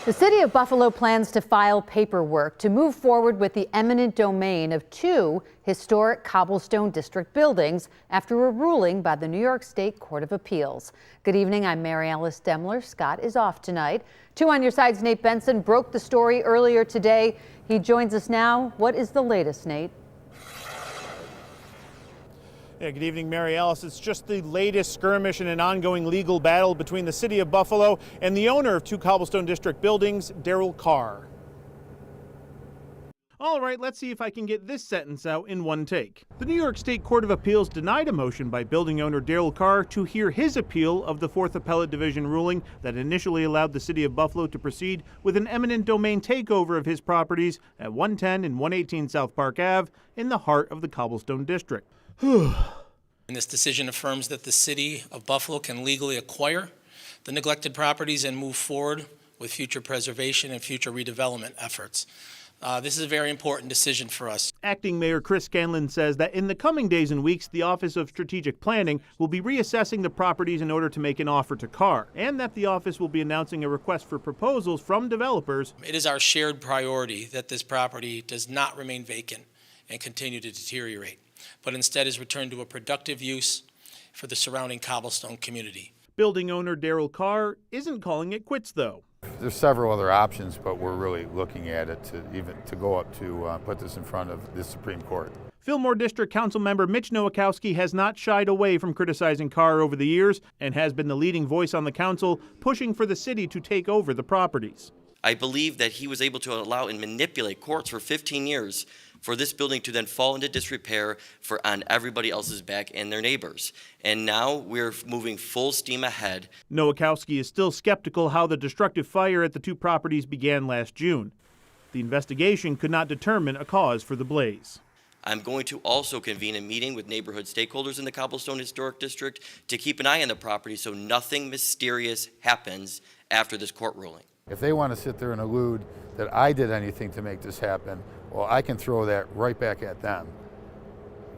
The city of Buffalo plans to file paperwork to move forward with the eminent domain of two historic cobblestone district buildings after a ruling by the New York State Court of Appeals. Good evening, I'm Mary Alice Demler. Scott is off tonight. Two on your side's Nate Benson broke the story earlier today. He joins us now. What is the latest, Nate? Yeah, good evening, Mary Alice. It's just the latest skirmish in an ongoing legal battle between the city of Buffalo and the owner of two cobblestone district buildings, Darryl Carr. All right, let's see if I can get this sentence out in one take. The New York State Court of Appeals denied a motion by building owner Darryl Carr to hear his appeal of the 4th Appellate Division ruling that initially allowed the city of Buffalo to proceed with an eminent domain takeover of his properties at 110 and 118 South Park Ave in the heart of the cobblestone district. And this decision affirms that the city of Buffalo can legally acquire the neglected properties and move forward with future preservation and future redevelopment efforts. This is a very important decision for us. Acting Mayor Chris Scanlon says that in the coming days and weeks, the Office of Strategic Planning will be reassessing the properties in order to make an offer to Carr, and that the office will be announcing a request for proposals from developers. It is our shared priority that this property does not remain vacant and continue to deteriorate, but instead is returned to a productive use for the surrounding cobblestone community. Building owner Darryl Carr isn't calling it quits, though. There's several other options, but we're really looking at it to go up to put this in front of the Supreme Court. Fillmore District Council member Mitch Nowakowski has not shied away from criticizing Carr over the years and has been the leading voice on the council, pushing for the city to take over the properties. I believe that he was able to allow and manipulate courts for 15 years for this building to then fall into disrepair on everybody else's back and their neighbors. And now we're moving full steam ahead. Nowakowski is still skeptical how the destructive fire at the two properties began last June. The investigation could not determine a cause for the blaze. I'm going to also convene a meeting with neighborhood stakeholders in the Cobblestone Historic District to keep an eye on the property so nothing mysterious happens after this court ruling. If they want to sit there and allude that I did anything to make this happen, well, I can throw that right back at them,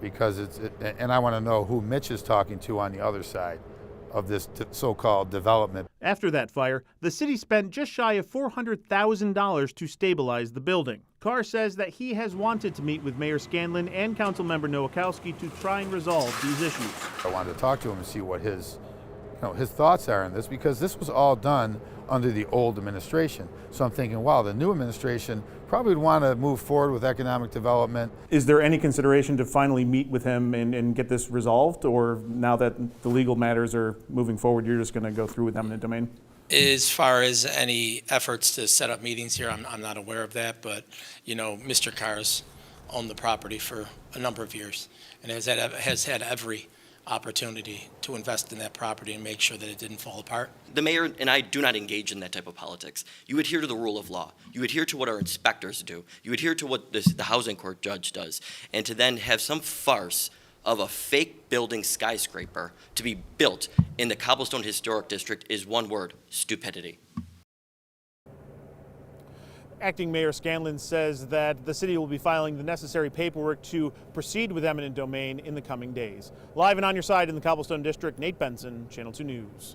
because and I want to know who Mitch is talking to on the other side of this so-called development. After that fire, the city spent just shy of $400,000 to stabilize the building. Carr says that he has wanted to meet with Mayor Scanlon and Councilmember Nowakowski to try and resolve these issues. I wanted to talk to him and see what his thoughts are on this, because this was all done under the old administration. So I'm thinking, wow, the new administration probably would want to move forward with economic development. Is there any consideration to finally meet with him and get this resolved, or now that the legal matters are moving forward, you're just going to go through with eminent domain? As far as any efforts to set up meetings here, I'm not aware of that, but Mr. Carr's owned the property for a number of years and has had every opportunity to invest in that property and make sure that it didn't fall apart. The mayor and I do not engage in that type of politics. You adhere to the rule of law. You adhere to what our inspectors do. You adhere to what the housing court judge does. And to then have some farce of a fake building skyscraper to be built in the Cobblestone Historic District is one word: stupidity. Acting Mayor Scanlon says that the city will be filing the necessary paperwork to proceed with eminent domain in the coming days. Live and on your side in the Cobblestone District, Nate Benson, Channel 2 News.